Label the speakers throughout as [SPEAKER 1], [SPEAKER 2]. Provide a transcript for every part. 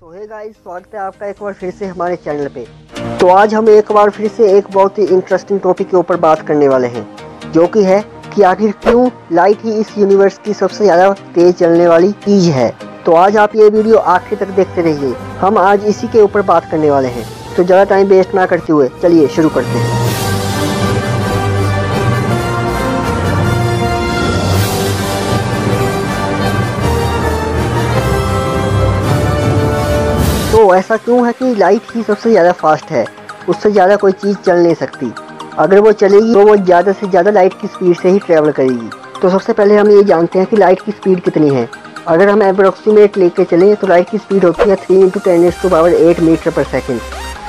[SPEAKER 1] तो hey guys, स्वागत है आपका एक बार फिर से हमारे चैनल पे। तो आज हम एक बार फिर से एक बहुत ही इंटरेस्टिंग टॉपिक के ऊपर बात करने वाले हैं, जो कि है कि आखिर क्यों लाइट ही इस यूनिवर्स की सबसे ज़्यादा तेज चलने वाली चीज़ है। तो आज आप ये वीडियो आखिर तक देखते रहिए, हम आज इसी के ऊपर बात करने वाले हैं। तो ज़्यादा टाइम वेस्ट ना करते हुए चलिए शुरू करते हैं। तो ऐसा क्यों है कि लाइट ही सबसे ज़्यादा फास्ट है, उससे ज़्यादा कोई चीज़ चल नहीं सकती। अगर वो चलेगी तो वो ज़्यादा से ज़्यादा लाइट की स्पीड से ही ट्रैवल करेगी। तो सबसे पहले हम ये जानते हैं कि लाइट की स्पीड कितनी है। अगर हम अप्रोक्सीमेट लेके चलें तो लाइट की स्पीड होती है 3 × 10⁸ मीटर पर सेकेंड,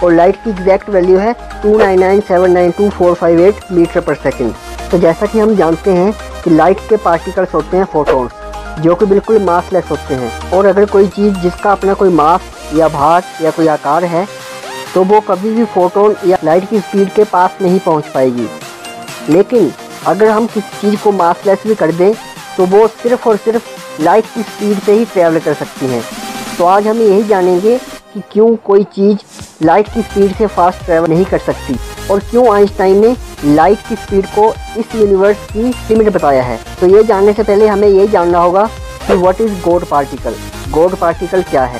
[SPEAKER 1] और लाइट की एग्जैक्ट वैल्यू है 299792458 मीटर पर सेकेंड। तो जैसा कि हम जानते हैं कि लाइट के पार्टिकल्स होते हैं फोटोन्स, जो कि बिल्कुल मासलेस होते हैं। और अगर कोई चीज़ जिसका अपना कोई मास या भार या कोई आकार है, तो वो कभी भी फोटोन या लाइट की स्पीड के पास नहीं पहुंच पाएगी। लेकिन अगर हम किसी चीज़ को मासलेस भी कर दें तो वो सिर्फ और सिर्फ लाइट की स्पीड से ही ट्रैवल कर सकती हैं। तो आज हम यही जानेंगे कि क्यों कोई चीज़ लाइट की स्पीड से फास्ट ट्रैवल नहीं कर सकती, और क्यों आइंस्टाइन ने लाइट की स्पीड को इस यूनिवर्स की लिमिट बताया है। तो ये जानने से पहले हमें ये जानना होगा कि what is God particle. God particle क्या है?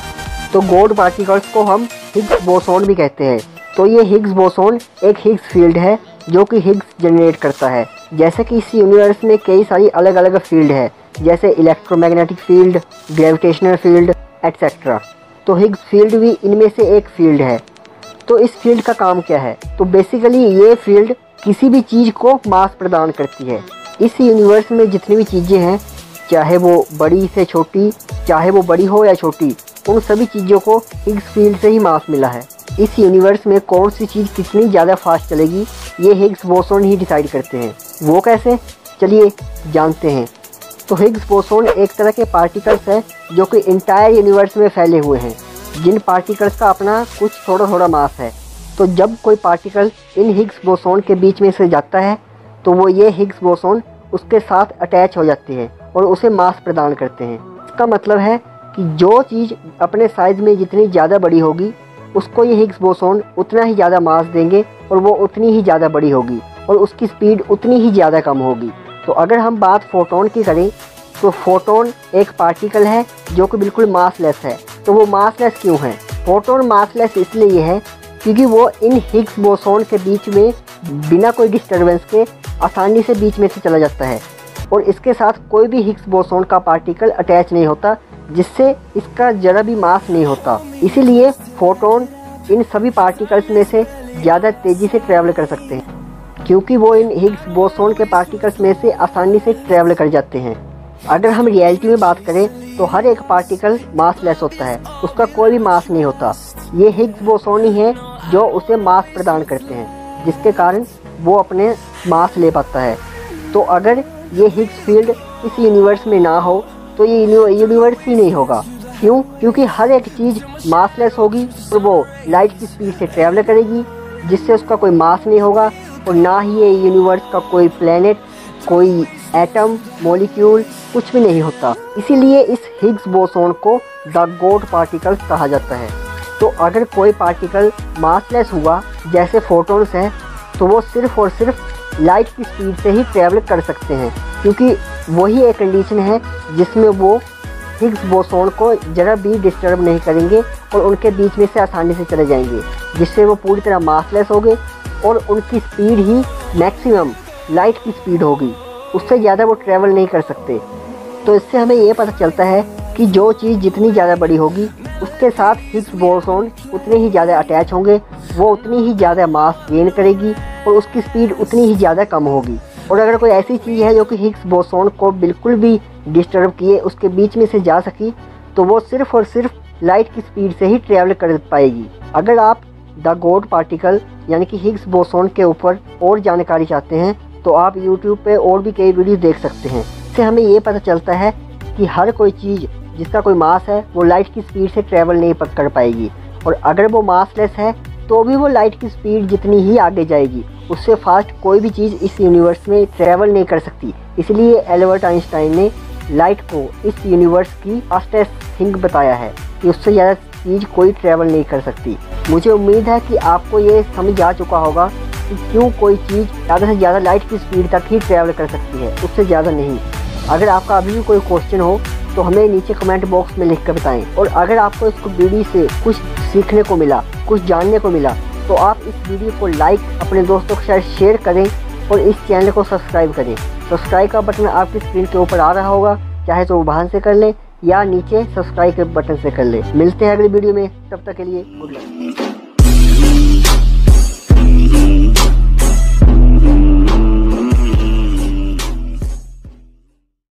[SPEAKER 1] तो गॉड पार्टिकल्स को हम हिग्स बोसोन भी कहते हैं। तो ये हिग्स बोसोन एक हिग्स फील्ड है जो कि हिग्स जनरेट करता है। जैसे कि इस यूनिवर्स में कई सारी अलग अलग फील्ड है, जैसे electromagnetic field, gravitational field etcetera. तो हिग्स फील्ड भी इनमें से एक फील्ड है। तो इस फील्ड का काम क्या है? तो बेसिकली ये फील्ड किसी भी चीज़ को मास प्रदान करती है। इस यूनिवर्स में जितनी भी चीज़ें हैं, चाहे वो बड़ी से छोटी, चाहे वो बड़ी हो या छोटी, उन सभी चीज़ों को हिग्स फील्ड से ही मास मिला है। इस यूनिवर्स में कौन सी चीज़ कितनी ज़्यादा फास्ट चलेगी, ये हिग्स बोसोन ही डिसाइड करते हैं। वो कैसे? चलिए जानते हैं। तो हिग्स बोसोन एक तरह के पार्टिकल्स हैं जो कि इंटायर यूनिवर्स में फैले हुए हैं, जिन पार्टिकल्स का अपना कुछ थोड़ा थोड़ा मास है। तो जब कोई पार्टिकल इन हिग्स बोसोन के बीच में से जाता है, तो वो ये हिग्स बोसोन उसके साथ अटैच हो जाती है और उसे मास प्रदान करते हैं। इसका मतलब है कि जो चीज़ अपने साइज़ में जितनी ज़्यादा बड़ी होगी, उसको ये हिग्स बोसोन उतना ही ज़्यादा मास देंगे, और वो उतनी ही ज़्यादा बड़ी होगी और उसकी स्पीड उतनी ही ज़्यादा कम होगी। तो अगर हम बात फोटोन की करें, तो फोटोन एक पार्टिकल है जो कि बिल्कुल मासलेस है। तो वो मासलेस क्यों है? फोटोन मासलेस इसलिए है क्योंकि वो इन हिग्स बोसोन के बीच में बिना कोई डिस्टर्बेंस के आसानी से बीच में से चला जाता है, और इसके साथ कोई भी हिग्स बोसोन का पार्टिकल अटैच नहीं होता, जिससे इसका जरा भी मास नहीं होता। इसीलिए फोटोन इन सभी पार्टिकल्स में से ज़्यादा तेज़ी से ट्रैवल कर सकते हैं, क्योंकि वो इन हिग्स बोसोन के पार्टिकल्स में से आसानी से ट्रैवल कर जाते हैं। अगर हम रियलिटी में बात करें तो हर एक पार्टिकल मासलेस होता है, उसका कोई भी मास नहीं होता। ये हिग्स बोसोन ही है जो उसे मास प्रदान करते हैं, जिसके कारण वो अपने मास ले पाता है। तो अगर ये हिग्स फील्ड इस यूनिवर्स में ना हो तो ये यूनिवर्स ही नहीं होगा। क्यों? क्योंकि हर एक चीज़ मासलेस होगी और वो लाइट की स्पीड से ट्रैवल करेगी, जिससे उसका कोई मास नहीं होगा, और ना ही ये यूनिवर्स का कोई प्लेनेट, कोई एटम, मॉलिक्यूल कुछ भी नहीं होता। इसीलिए इस हिग्स बोसोन को द गॉड पार्टिकल्स कहा जाता है। तो अगर कोई पार्टिकल मासलेस हुआ, जैसे फोटोन्स हैं, तो वो सिर्फ और सिर्फ लाइट की स्पीड से ही ट्रैवल कर सकते हैं, क्योंकि वही एक कंडीशन है जिसमें वो हिग्स बोसोन को ज़रा भी डिस्टर्ब नहीं करेंगे और उनके बीच में से आसानी से चले जाएंगे, जिससे वो पूरी तरह मासलेस होंगे और उनकी स्पीड ही मैक्सिमम लाइट की स्पीड होगी, उससे ज़्यादा वो ट्रैवल नहीं कर सकते। तो इससे हमें ये पता चलता है कि जो चीज़ जितनी ज़्यादा बड़ी होगी, उसके साथ हिग्स बोसोन उतने ही ज़्यादा अटैच होंगे, वो उतनी ही ज़्यादा मास गेन करेगी और उसकी स्पीड उतनी ही ज़्यादा कम होगी। और अगर कोई ऐसी चीज़ है जो कि हिग्स बोसोन को बिल्कुल भी डिस्टर्ब किए उसके बीच में से जा सकी, तो वो सिर्फ और सिर्फ लाइट की स्पीड से ही ट्रैवल कर पाएगी। अगर आप द गॉड पार्टिकल यानी कि हिग्स बोसोन के ऊपर और जानकारी चाहते हैं, तो आप यूट्यूब पे और भी कई वीडियो देख सकते हैं। इससे हमें ये पता चलता है कि हर कोई चीज़ जिसका कोई मास है, वो लाइट की स्पीड से ट्रैवल नहीं कर पाएगी, और अगर वो मासलेस है तो भी वो लाइट की स्पीड जितनी ही आगे जाएगी, उससे फास्ट कोई भी चीज़ इस यूनिवर्स में ट्रैवल नहीं कर सकती। इसलिए एल्बर्ट आइंस्टाइन ने लाइट को इस यूनिवर्स की फास्टेस्ट थिंग बताया है कि उससे ज़्यादा चीज़ कोई ट्रैवल नहीं कर सकती। मुझे उम्मीद है कि आपको ये समझ आ चुका होगा कि क्यों कोई चीज़ ज़्यादा से ज़्यादा लाइट की स्पीड तक ही ट्रैवल कर सकती है, उससे ज़्यादा नहीं। अगर आपका अभी भी कोई क्वेश्चन हो तो हमें नीचे कमेंट बॉक्स में लिख कर बताएं। और अगर आपको इस वीडियो से कुछ सीखने को मिला, कुछ जानने को मिला, तो आप इस वीडियो को लाइक, अपने दोस्तों के साथ शेयर करें और इस चैनल को सब्सक्राइब करें। सब्सक्राइब का बटन आपकी स्क्रीन के ऊपर आ रहा होगा, चाहे तो वहाँ से कर लें या नीचे सब्सक्राइब के बटन से कर लें। मिलते हैं अगली वीडियो में, तब तक के लिए गुड लक।